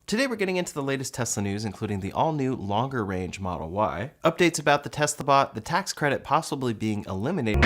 Today we're getting into the latest Tesla news, including the all-new longer-range Model Y, updates about the Tesla Bot, the tax credit possibly being eliminated,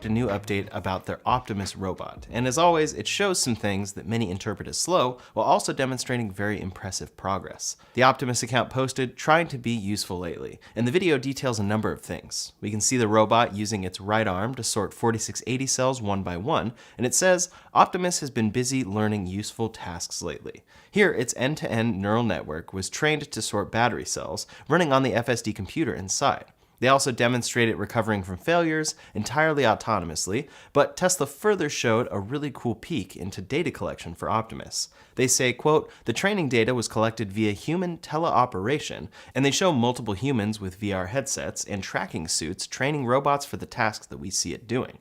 a new update about their Optimus robot. And as always, it shows some things that many interpret as slow, while also demonstrating very impressive progress. The Optimus account posted, "Trying to be useful lately," and the video details a number of things. We can see the robot using its right arm to sort 4680 cells one by one, and it says, "Optimus has been busy learning useful tasks lately." Here, its end-to-end neural network was trained to sort battery cells, running on the FSD computer inside. They also demonstrated recovering from failures entirely autonomously, but Tesla further showed a really cool peek into data collection for Optimus. They say, quote, "The training data was collected via human teleoperation," and they show multiple humans with VR headsets and tracking suits training robots for the tasks that we see it doing.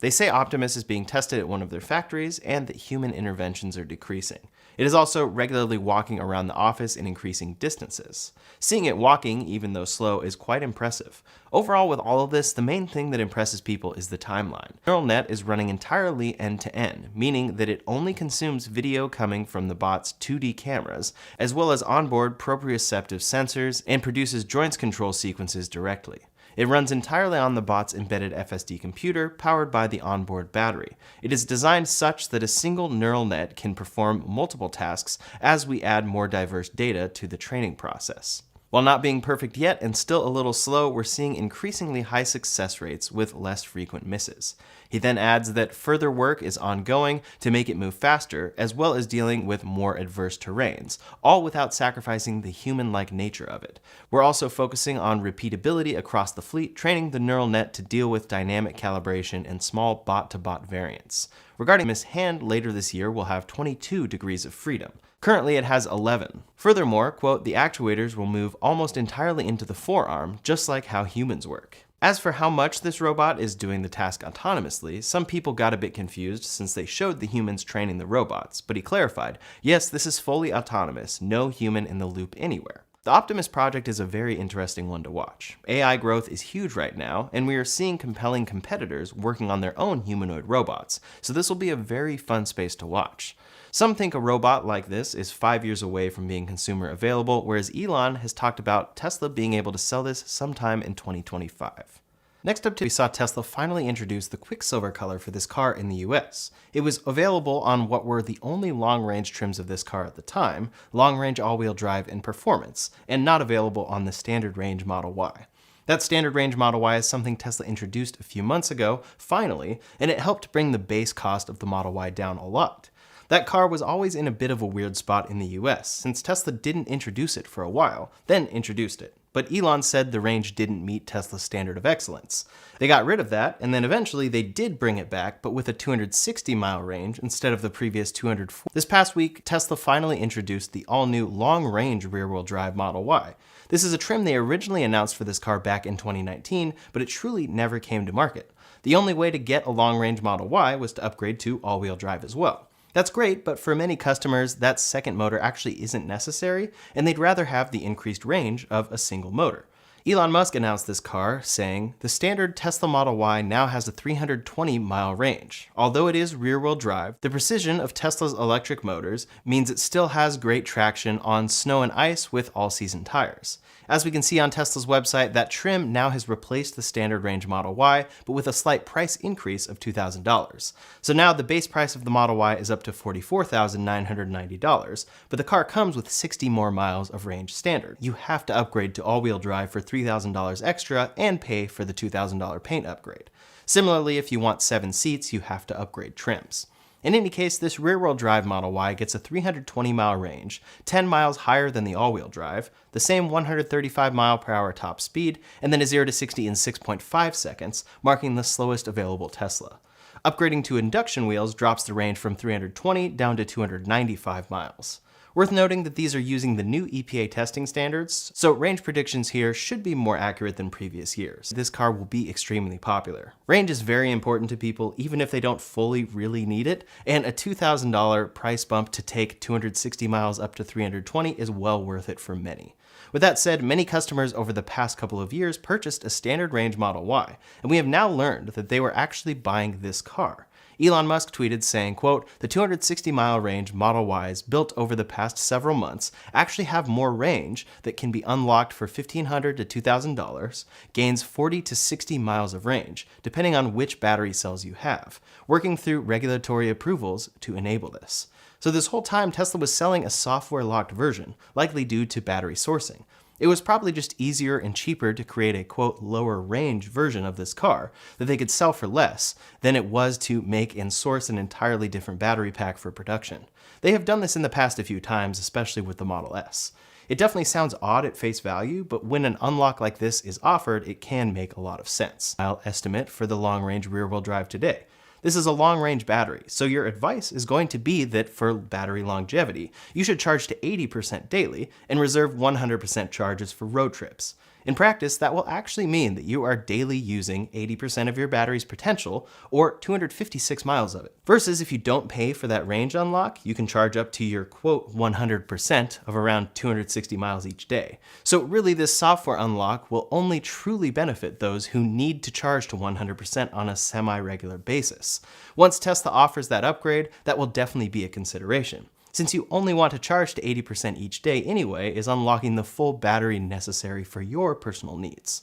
They say Optimus is being tested at one of their factories and that human interventions are decreasing. It is also regularly walking around the office in increasing distances. Seeing it walking, even though slow, is quite impressive. Overall, with all of this, the main thing that impresses people is the timeline. Neural net is running entirely end-to-end, meaning that it only consumes video coming from the bot's 2D cameras, as well as onboard proprioceptive sensors, and produces joints control sequences directly. It runs entirely on the bot's embedded FSD computer, powered by the onboard battery. It is designed such that a single neural net can perform multiple tasks as we add more diverse data to the training process. While not being perfect yet and still a little slow, we're seeing increasingly high success rates with less frequent misses. He then adds that further work is ongoing to make it move faster, as well as dealing with more adverse terrains, all without sacrificing the human-like nature of it. We're also focusing on repeatability across the fleet, training the neural net to deal with dynamic calibration and small bot-to-bot variants. Regarding Miss Hand, later this year we'll have 22 degrees of freedom. Currently it has 11. Furthermore, quote, "The actuators will move almost entirely into the forearm, just like how humans work." As for how much this robot is doing the task autonomously, some people got a bit confused since they showed the humans training the robots, but he clarified, yes, this is fully autonomous, no human in the loop anywhere. The Optimus project is a very interesting one to watch. AI growth is huge right now, and we are seeing compelling competitors working on their own humanoid robots, so this will be a very fun space to watch. Some think a robot like this is 5 years away from being consumer available, whereas Elon has talked about Tesla being able to sell this sometime in 2025. Next up, we saw Tesla finally introduce the Quicksilver color for this car in the US. It was available on what were the only long-range trims of this car at the time, long-range all-wheel drive and performance, and not available on the standard range Model Y. That standard range Model Y is something Tesla introduced a few months ago, finally, and it helped bring the base cost of the Model Y down a lot. That car was always in a bit of a weird spot in the US, since Tesla didn't introduce it for a while, then introduced it. But Elon said the range didn't meet Tesla's standard of excellence. They got rid of that, and then eventually they did bring it back, but with a 260-mile range instead of the previous 240. This past week, Tesla finally introduced the all-new long-range rear-wheel drive Model Y. This is a trim they originally announced for this car back in 2019, but it truly never came to market. The only way to get a long-range Model Y was to upgrade to all-wheel drive as well. That's great, but for many customers, that second motor actually isn't necessary, and they'd rather have the increased range of a single motor. Elon Musk announced this car, saying, "The standard Tesla Model Y now has a 320-mile range. Although it is rear-wheel drive, the precision of Tesla's electric motors means it still has great traction on snow and ice with all-season tires." As we can see on Tesla's website, that trim now has replaced the standard range Model Y, but with a slight price increase of $2,000. So now the base price of the Model Y is up to $44,990, but the car comes with 60 more miles of range standard. You have to upgrade to all-wheel drive for $3,000 extra and pay for the $2,000 paint upgrade. Similarly, if you want 7 seats, you have to upgrade trims. In any case, this rear-wheel drive Model Y gets a 320-mile range, 10 miles higher than the all-wheel drive, the same 135-mile-per-hour top speed, and then a 0 to 60 in 6.5 seconds, marking the slowest available Tesla. Upgrading to induction wheels drops the range from 320 down to 295 miles. Worth noting that these are using the new EPA testing standards, so range predictions here should be more accurate than previous years. This car will be extremely popular. Range is very important to people, even if they don't fully really need it, and a $2,000 price bump to take 260 miles up to 320 is well worth it for many. With that said, many customers over the past couple of years purchased a standard range Model Y, and we have now learned that they were actually buying this car. Elon Musk tweeted saying, quote, "The 260-mile range Model Ys built over the past several months actually have more range that can be unlocked for $1,500 to $2,000, gains 40 to 60 miles of range, depending on which battery cells you have, working through regulatory approvals to enable this." So this whole time, Tesla was selling a software-locked version, likely due to battery sourcing. It was probably just easier and cheaper to create a, quote, lower range version of this car that they could sell for less than it was to make and source an entirely different battery pack for production. They have done this in the past a few times, especially with the Model S. It definitely sounds odd at face value, but when an unlock like this is offered, it can make a lot of sense. I'll estimate for the long-range rear-wheel drive today. This is a long-range battery, so your advice is going to be that for battery longevity, you should charge to 80% daily and reserve 100% charges for road trips. In practice, that will actually mean that you are daily using 80% of your battery's potential, or 256 miles of it. Versus if you don't pay for that range unlock, you can charge up to your, quote, 100% of around 260 miles each day. So really, this software unlock will only truly benefit those who need to charge to 100% on a semi-regular basis. Once Tesla offers that upgrade, that will definitely be a consideration. Since you only want to charge to 80% each day anyway, is unlocking the full battery necessary for your personal needs.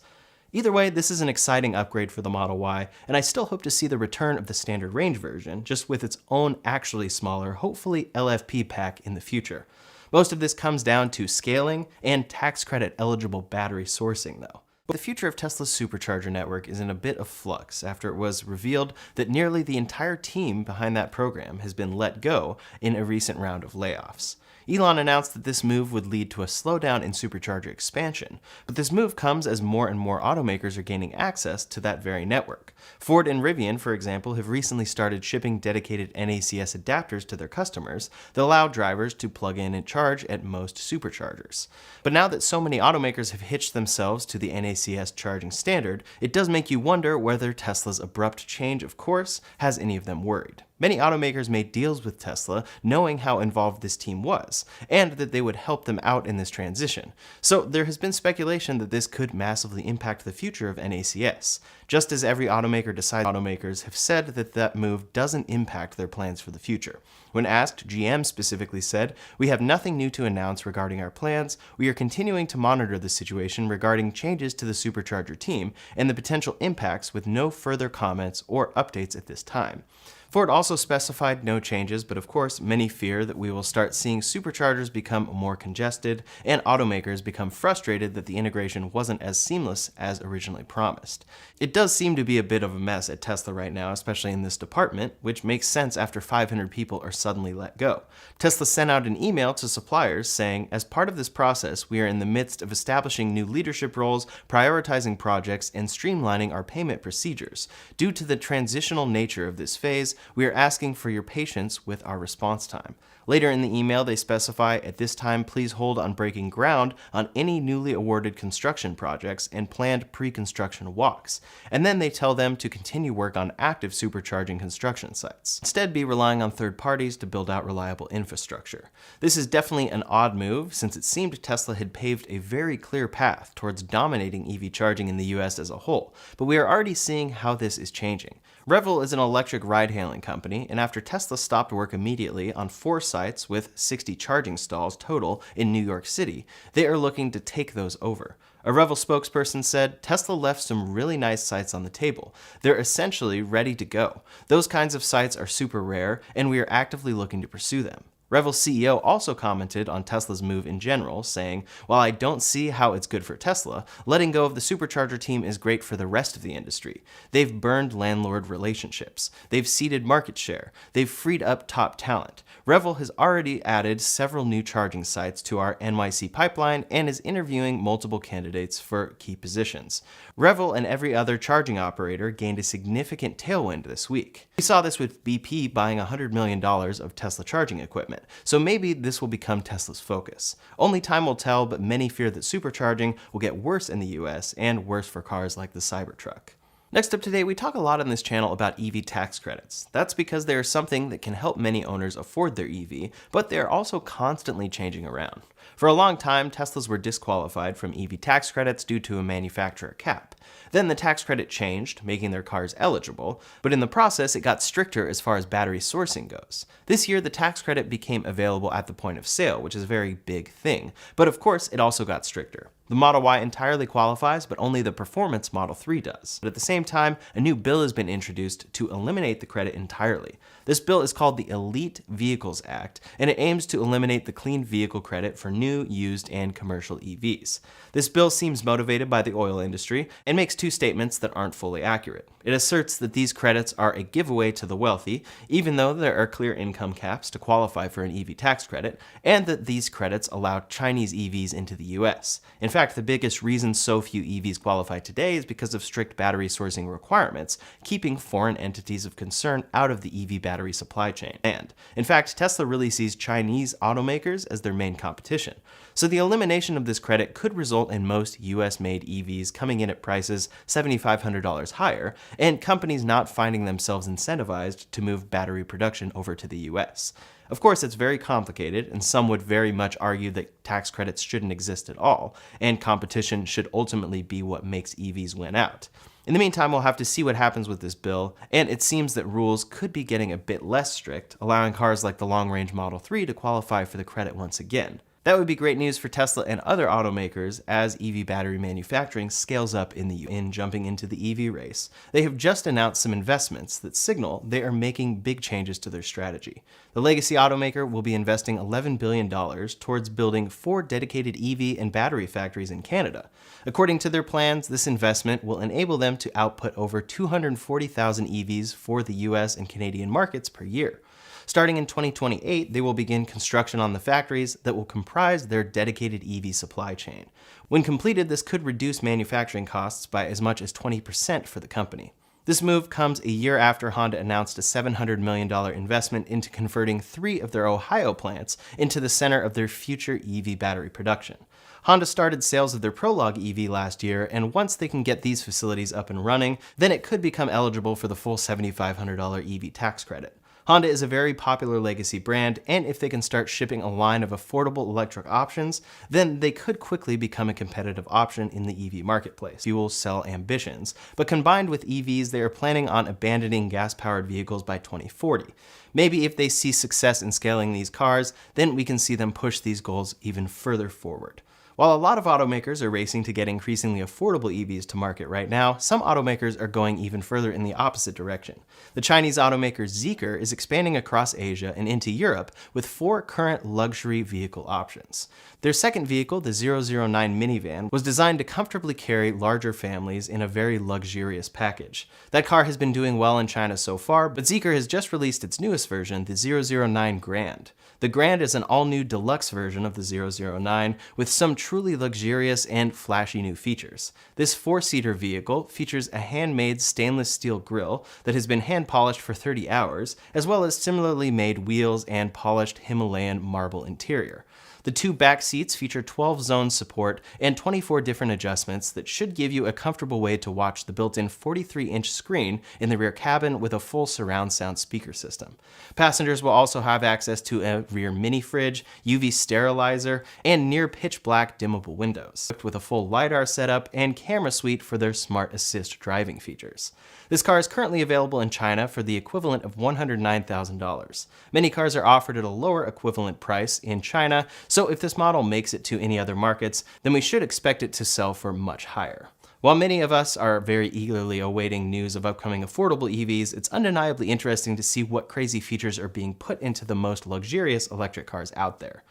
Either way, this is an exciting upgrade for the Model Y, and I still hope to see the return of the standard range version, just with its own actually smaller, hopefully LFP pack in the future. Most of this comes down to scaling and tax credit eligible battery sourcing though. The future of Tesla's supercharger network is in a bit of flux after it was revealed that nearly the entire team behind that program has been let go in a recent round of layoffs. Elon announced that this move would lead to a slowdown in supercharger expansion, but this move comes as more and more automakers are gaining access to that very network. Ford and Rivian, for example, have recently started shipping dedicated NACS adapters to their customers that allow drivers to plug in and charge at most superchargers. But now that so many automakers have hitched themselves to the NACS charging standard, it does make you wonder whether Tesla's abrupt change of course has any of them worried. Many automakers made deals with Tesla knowing how involved this team was, and that they would help them out in this transition. So there has been speculation that this could massively impact the future of NACS. Just as every automaker decides, automakers have said that that move doesn't impact their plans for the future. When asked, GM specifically said, "We have nothing new to announce regarding our plans. We are continuing to monitor the situation regarding changes to the supercharger team and the potential impacts with no further comments or updates at this time." Ford also specified no changes, but of course, many fear that we will start seeing superchargers become more congested and automakers become frustrated that the integration wasn't as seamless as originally promised. It does seem to be a bit of a mess at Tesla right now, especially in this department, which makes sense after 500 people are suddenly let go. Tesla sent out an email to suppliers saying, "As part of this process, we are in the midst of establishing new leadership roles, prioritizing projects, and streamlining our payment procedures. Due to the transitional nature of this phase, we are asking for your patience with our response time." Later in the email, they specify, "At this time, please hold on breaking ground on any newly awarded construction projects and planned pre-construction walks." And then they tell them to continue work on active supercharging construction sites. Instead, be relying on third parties to build out reliable infrastructure. This is definitely an odd move, since it seemed Tesla had paved a very clear path towards dominating EV charging in the US as a whole, but we are already seeing how this is changing. Revel is an electric ride-hailing company, and after Tesla stopped work immediately on 4 sites with 60 charging stalls total in New York City, they are looking to take those over. A Revel spokesperson said, "Tesla left some really nice sites on the table. They're essentially ready to go. Those kinds of sites are super rare, and we are actively looking to pursue them." Revel's CEO also commented on Tesla's move in general, saying, "While I don't see how it's good for Tesla, letting go of the supercharger team is great for the rest of the industry. They've burned landlord relationships. They've ceded market share. They've freed up top talent. Revel has already added several new charging sites to our NYC pipeline and is interviewing multiple candidates for key positions." Revel and every other charging operator gained a significant tailwind this week. We saw this with BP buying $100 million of Tesla charging equipment, so maybe this will become Tesla's focus. Only time will tell, but many fear that supercharging will get worse in the US and worse for cars like the Cybertruck. Next up today, we talk a lot on this channel about EV tax credits. That's because they are something that can help many owners afford their EV, but they are also constantly changing around. For a long time, Teslas were disqualified from EV tax credits due to a manufacturer cap. Then the tax credit changed, making their cars eligible, but in the process it got stricter as far as battery sourcing goes. This year the tax credit became available at the point of sale, which is a very big thing, but of course it also got stricter. The Model Y entirely qualifies, but only the performance Model 3 does. But at the same time, a new bill has been introduced to eliminate the credit entirely. This bill is called the Elite Vehicles Act, and it aims to eliminate the clean vehicle credit for new, used, and commercial EVs. This bill seems motivated by the oil industry and makes two statements that aren't fully accurate. It asserts that these credits are a giveaway to the wealthy, even though there are clear income caps to qualify for an EV tax credit, and that these credits allow Chinese EVs into the US. In fact, the biggest reason so few EVs qualify today is because of strict battery sourcing requirements, keeping foreign entities of concern out of the EV battery supply chain. And, in fact, Tesla really sees Chinese automakers as their main competition. So the elimination of this credit could result in most US-made EVs coming in at prices $7,500 higher, and companies not finding themselves incentivized to move battery production over to the US. Of course, it's very complicated, and some would very much argue that tax credits shouldn't exist at all, and competition should ultimately be what makes EVs win out. In the meantime, we'll have to see what happens with this bill, and it seems that rules could be getting a bit less strict, allowing cars like the long-range Model 3 to qualify for the credit once again. That would be great news for Tesla and other automakers as EV battery manufacturing scales up in jumping into the EV race. They have just announced some investments that signal they are making big changes to their strategy. The legacy automaker will be investing $11 billion towards building 4 dedicated EV and battery factories in Canada. According to their plans, this investment will enable them to output over 240,000 EVs for the US and Canadian markets per year. Starting in 2028, they will begin construction on the factories that will comprise their dedicated EV supply chain. When completed, this could reduce manufacturing costs by as much as 20% for the company. This move comes a year after Honda announced a $700 million investment into converting 3 of their Ohio plants into the center of their future EV battery production. Honda started sales of their Prologue EV last year, and once they can get these facilities up and running, then it could become eligible for the full $7,500 EV tax credit. Honda is a very popular legacy brand, and if they can start shipping a line of affordable electric options, then they could quickly become a competitive option in the EV marketplace. Fuel cell ambitions, but combined with EVs, they are planning on abandoning gas-powered vehicles by 2040. Maybe if they see success in scaling these cars, then we can see them push these goals even further forward. While a lot of automakers are racing to get increasingly affordable EVs to market right now, some automakers are going even further in the opposite direction. The Chinese automaker Zeekr is expanding across Asia and into Europe with 4 current luxury vehicle options. Their second vehicle, the 009 minivan, was designed to comfortably carry larger families in a very luxurious package. That car has been doing well in China so far, but Zeekr has just released its newest version, the 009 Grand. The Grand is an all-new deluxe version of the 009 with some truly luxurious and flashy new features. This 4-seater vehicle features a handmade stainless steel grille that has been hand-polished for 30 hours, as well as similarly made wheels and polished Himalayan marble interior. The 2 back seats feature 12-zone support and 24 different adjustments that should give you a comfortable way to watch the built-in 43-inch screen in the rear cabin with a full surround sound speaker system. Passengers will also have access to a rear mini fridge, UV sterilizer, and near pitch black dimmable windows, equipped with a full LiDAR setup and camera suite for their smart assist driving features. This car is currently available in China for the equivalent of $109,000. Many cars are offered at a lower equivalent price in China, so if this model makes it to any other markets, then we should expect it to sell for much higher. While many of us are very eagerly awaiting news of upcoming affordable EVs, it's undeniably interesting to see what crazy features are being put into the most luxurious electric cars out there.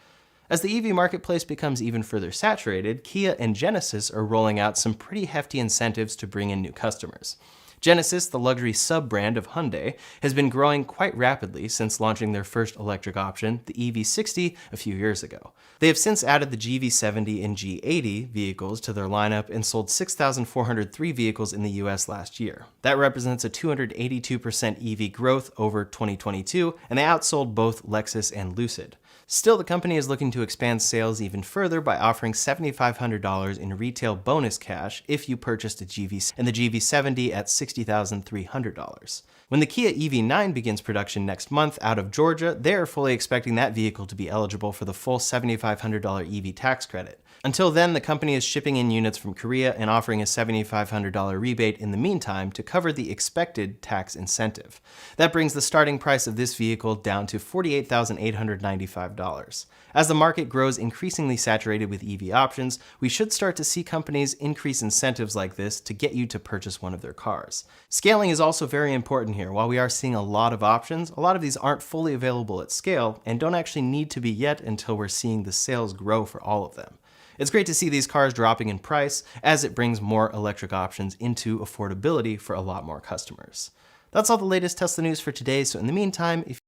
As the EV marketplace becomes even further saturated, Kia and Genesis are rolling out some pretty hefty incentives to bring in new customers. Genesis, the luxury sub-brand of Hyundai, has been growing quite rapidly since launching their first electric option, the EV60, a few years ago. They have since added the GV70 and G80 vehicles to their lineup and sold 6,403 vehicles in the US last year. That represents a 282% EV growth over 2022, and they outsold both Lexus and Lucid. Still, the company is looking to expand sales even further by offering $7,500 in retail bonus cash if you purchased a GV and the GV70 at $6,200 $60,300. When the Kia EV9 begins production next month out of Georgia, they're fully expecting that vehicle to be eligible for the full $7,500 EV tax credit. Until then, the company is shipping in units from Korea and offering a $7,500 rebate in the meantime to cover the expected tax incentive. That brings the starting price of this vehicle down to $48,895. As the market grows increasingly saturated with EV options, we should start to see companies increase incentives like this to get you to purchase one of their cars. Scaling is also very important here. While we are seeing a lot of options, a lot of these aren't fully available at scale and don't actually need to be yet until we're seeing the sales grow for all of them. It's great to see these cars dropping in price as it brings more electric options into affordability for a lot more customers. That's all the latest Tesla news for today, so in the meantime, if